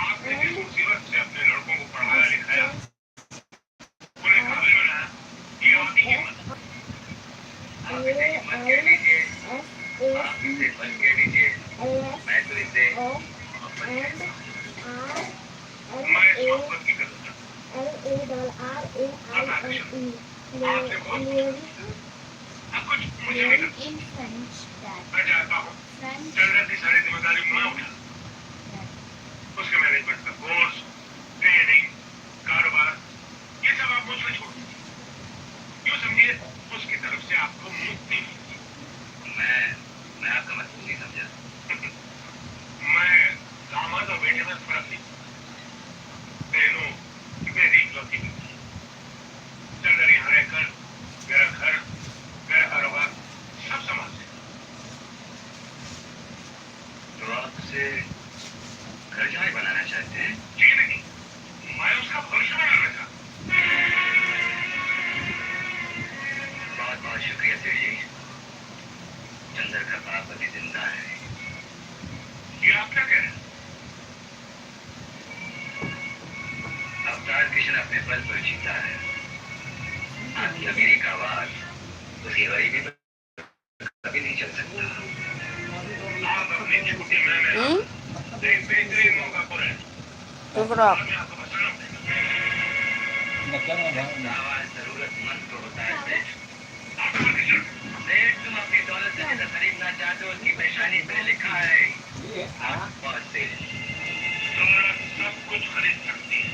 आपने जिस मुसीबत से अपने लड़कों को पढ़ाया लिखाया, उन्हें काबिल बनाया, ये आपकी हिम्मत। आप इसे हिम्मत कह लीजिए, आप इसे बल कह लीजिए, मैं तो इसे मोहब्बत कहता हूँ। मैं इस मोहब्बत की कदर करता हूँ। आपसे बहुत अब कुछ मुझे नहीं लगता। मैं चाहता हूँ चंद्र की सारी जिम्मेदारी मैं उठा, उसके मैनेजमेंट का कोर्स, ट्रेनिंग, कारोबार, ये सब आप मुझ पर छोड़ दीजिए। क्यों समझिए, उसकी तरफ से आपको मुक्ति मिलेगी। मैं आपका मतलब नहीं समझा। मैं दामाद और बेटे में फर्क नहीं, बहनों मेरी इकलौती बेटी। चंद्र यहाँ रहकर मेरा घर, मेरा कारोबार सब संभाल से। तो आपसे घर जमाई बनाना चाहते हैं? जी नहीं, मैं उसका भविष्य बनाना चाहता हूँ। बहुत बहुत शुक्रिया सेठ जी। चंद्र का बाप अभी जिंदा है। ये आप क्या कह रहे हैं? अवतार किशन अपने बल पर जीता है। आपकी अमीरी का आवाज उसकी गरीबी पर कभी नहीं चल सकता। आप अपनी छुट्टी में एक बेहतरीन मौका पर हैं। मैं आपको बताना पड़ेगा। आवाज जरूरतमंद को होता है सेठ। सेठ, तुम अपनी दौलत से जिसे खरीदना चाहते हो उसकी पेशानी पे लिखा है आप बहुत सेठ। दौलत सब कुछ खरीद सकती है,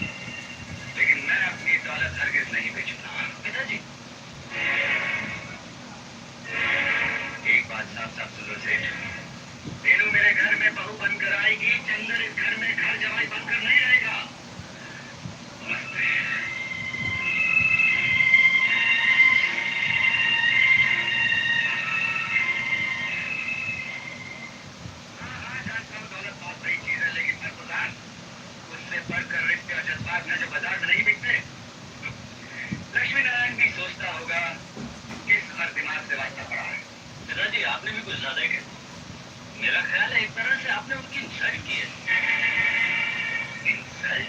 लेकिन मैं अपनी दौलत हरगिज नहीं बेचूंगा। पिताजी, एक बात साफ साफ सुन लो सेठ, रेनू मेरे घर में बहू बनकर आएगी, चंदर इस घर में घर जमाई बनकर नहीं रहेगा। नमस्ते। दौलत बहुत बड़ी चीज है, लेकिन सरदार उससे बढ़कर रिश्ते और जज्बात में जो बाजार में नहीं बिकते। लक्ष्मी नारायण भी सोचता होगा किस हर दिमाग से वास्ता पड़ा है। पिताजी, आपने भी कुछ ज्यादा कहा। मेरा ख्याल है एक तरह से आपने उनकी इंसल्ट की है। इंसल्ट?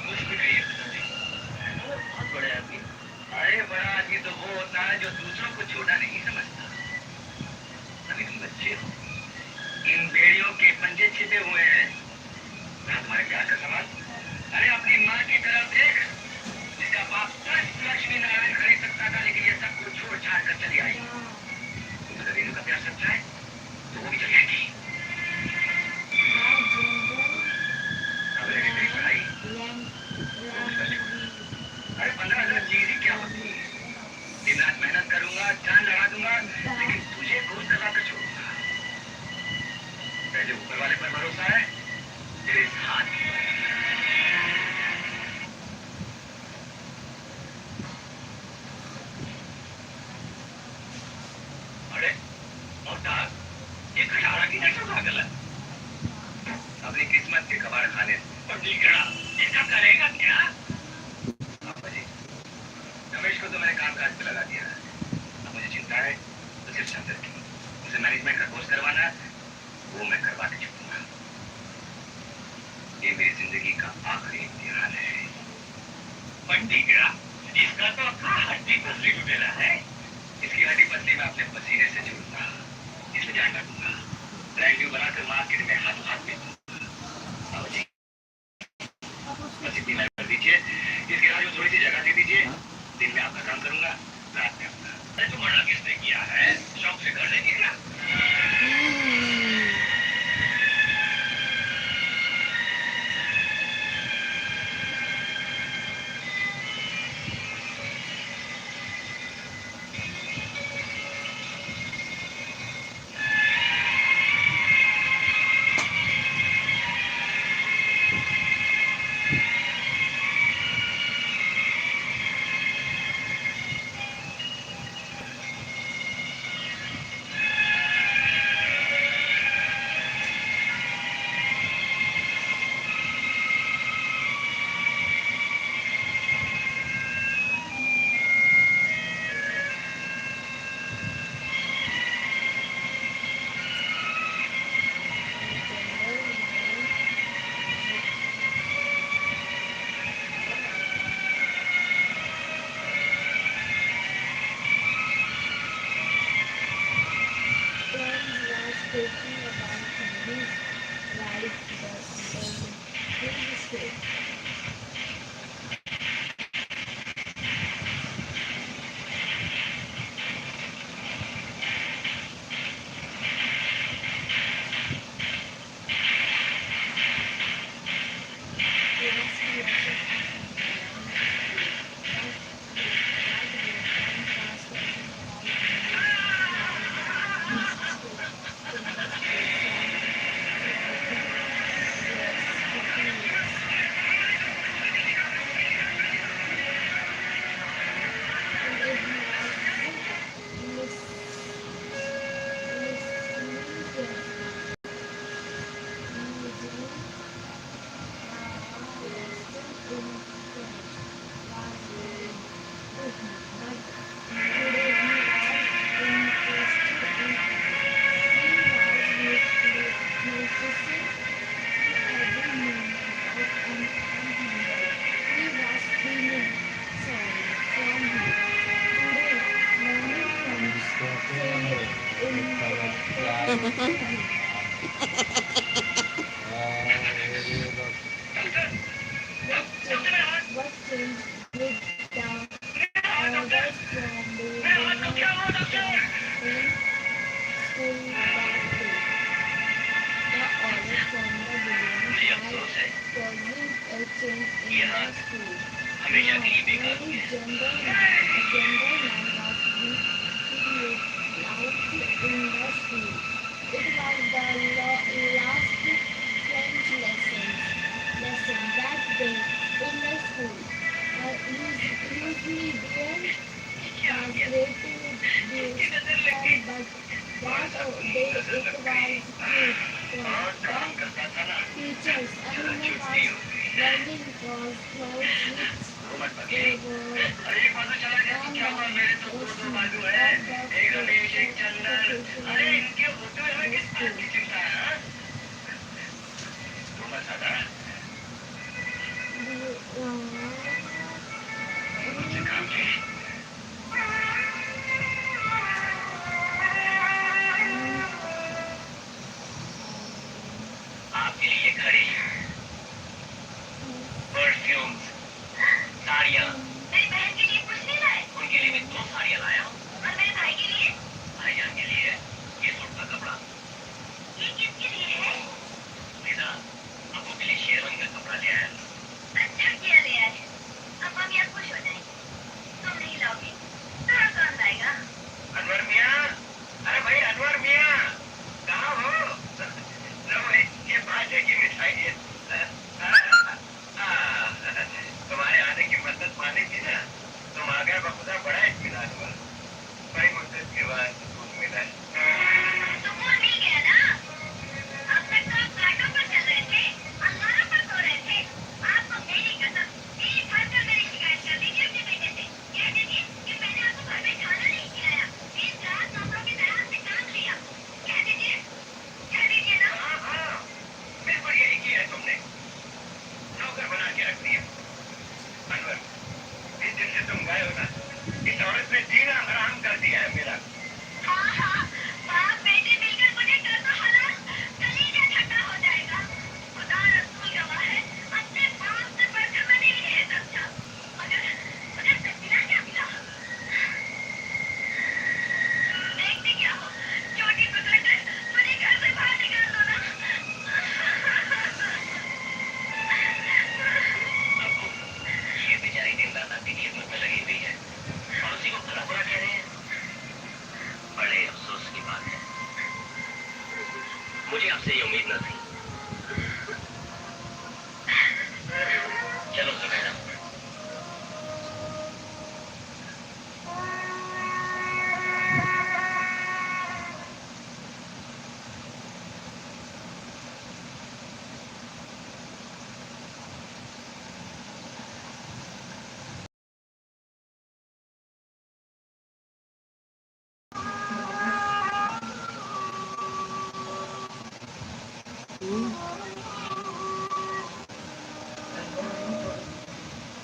कुछ भी कहिए पिताजी, बहुत बड़े आदमी। अरे बड़ा आदमी तो वो होता है जो दूसरों को छोटा नहीं समझता। अभी तुम बच्चे हो, इन बेड़ियों के पंजे छिपे हुए हैं। मैं तुम्हारे प्यार का सवाल, अरे अपनी माँ की तरफ देख, जिसका बाप 10 लक्ष्मी नारायण खरीद सकता था, लेकिन ये सब कुछ छोड़ छाड़ कर चली आई। अगर रेनू का प्यार सच्चा है तो वो भी चली आएगी। अब रही मेरी पढ़ाई, अरे 15,000 चीज ही क्या होती है। दिन रात मेहनत करूंगा, जान लगा दूंगा, लेकिन तुझे गोद दबा कर छोड़ूंगा। पहले ऊपर वाले पर भरोसा है, फिर इस हाथ की। अरे मोहताज, ये खटारा की नशा पागल है। अपनी किस्मत के कबाड़ खाने और नीकड़ा इसका करेगा क्या? पापा जी, रमेश को तो मैंने काम काज पे लगा दिया है। अब मुझे चिंता है तो सिर्फ चंद्र की। उसे मैनेजमेंट का कोर्स करवाना है, वो मैं करवा के छूटूंगा। ये मेरी जिंदगी का आखिरी इम्तिहान है। बंटी गिरा, इसका तो अपना हड्डी पसली में मिला है। इसकी हड्डी पसली में अपने पसीने से जोड़ूंगा, इसे जान रखूंगा। ब्रांड न्यू बनाकर मार्केट में हाथों हाथ बेचूंगा। जी, बस इतनी मेहनत कर दीजिए, इस गैराज में थोड़ी सी जगह दे दीजिए। दिन में आपका काम करूंगा, रात में अपना। अरे तो मना किसने किया है? शौक से कर लेंगे क्या? talking about hobbies, rides, the state. Yes, we also have fun around the school. That way, time pass talking about movies, libraries, history, industry, science, society, stress, happiness. And it was listening carefully. Imagine a lesson in French was boring to him, but today he was interested in it. He was noticing every movement of an animal. He was feeling sorry from him. Today, learning French seemed important to him. What changed with the orders from the dinner clock in school that day? The order from the beginning had causing a change in the school. Now, only gender was being allowed in the school. It was the last French lesson that day in the school. Usually didn't translate to this, but that day it was cute for the teachers. Everyone was learning was clothes which they were on the ocean of the school. आपके लिए घड़ी, perfumes, साड़ियाँ। मेरी बहन के लिए कुछ नहीं लाए। उनके लिए मैं 2 साड़ियाँ लाया हूँ। और मेरे भाई के लिए? भाईजान के लिए ये सूट का कपड़ा। ये किसके लिए है? बेटा, अबू के लिए शेरवानी का कपड़ा ले आया। अच्छा किया ले आए। अब हम यहाँ खुश हो जाएंगे। तुम नहीं लाओगी, तो कौन लाएगा? अनवर मियाँ, अरे भाई अनवर मियाँ, कहाँ हो? ये बाजे की मिठाई है। तुम्हारे आने की मदद पाने की ना, तुम आ गए बखुदा बड़ा इत्मीनान हुआ। बड़ी मुद्दत के बाद दूध मिला। तुम भूल नहीं गया ना? अब तक तो आप घाटों पर चल रहे थे, अल्लाह पर सो रहे थे। आपको मेरी कसम, दिन भर कर मेरी शिकायत कर दीजिए अपने बेटे से। कह दीजिए कि मैंने आपको घर में खाना नहीं खिलाया, दिन रात नौकरों की तरह से काम लिया। कह दीजिए ना। हाँ, बिल्कुल यही किया है तुमने। नौकर बना के रख दिया। अनवर, जिस दिन से तुम गए हो ना, इस औरत ने जीना हराम कर दिया है मेरा। हाँ, बाप बेटे मिलकर मुझे कर दो हलाल, कलीजा ठंडा हो जाएगा। खुदा रसूल गवाह है, अपने बाप से बढ़कर मैंने इन्हें समझा। मगर मिला क्या मिला? देखते क्या हो, चोटी पकड़कर मुझे घर से बाहर निकाल दो ना। अबू, ये बेचारी दिन रात आपकी खिदमत में लगी हुई है और उसी को भला बुरा कह रहे हैं। बड़े अफसोस की बात है, मुझे आपसे ये उम्मीद न थी। चलो सुनैना,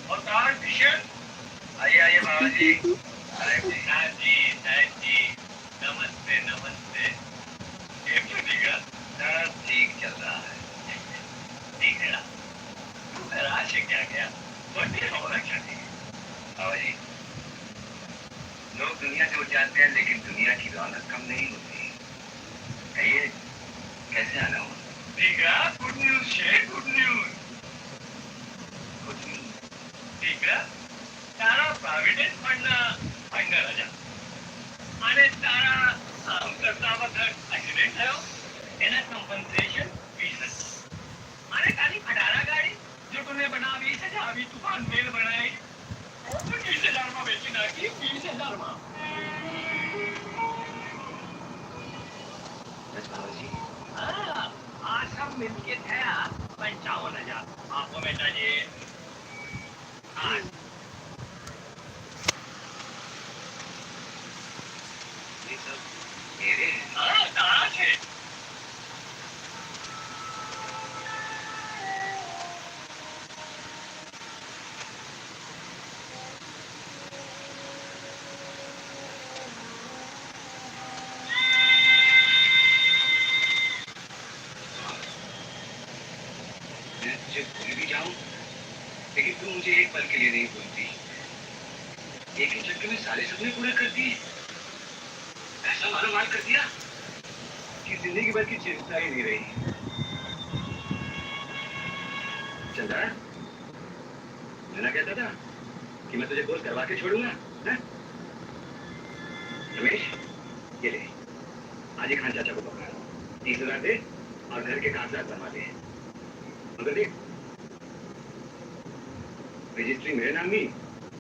और कहाँ किशन? आइए बाबा जी। साहब जी, नमस्ते नमस्ते। एक कैसे आना हो? ठीक है, good news Shaikh, good news. Good news. ठीक है, तारा प्रोविडेंट फंड राजा. અને તારા કામ કરતા વખત એક્સિડન્ટ થયો એના કમ્પન્સેશન 20,000. અને તારી ખટારા ગાડી જો તુને બનાવી છે જે આવી તુફાન મેલ બનાવી તો 20,000 માં વેચી નાખી 20,000 માં. રજવાજી હા આ सब मिलके થયા 55,000. આપો બેટાજી. હા ये सब मेरे हैं. हाँ तारा છે. मैं तुझे भूल भी जाऊं लेकिन तू मुझे एक पल के लिए नहीं भूलती. एक ही झटके में सारे सपने पूरे कर दिए. ऐसा मालूमात कर दिया कि जिंदगी भर की चिंता ही नहीं रही. चंदा मैं ना कहता था कि मैं तुझे कोर्स करवा के छोड़ूंगा. हैं? रमेश ये ले आज ही खान चाचा को पकड़ा 30,000 दे और घर के कागजात बनवा दे. मगर देख रजिस्ट्री मेरे नाम ही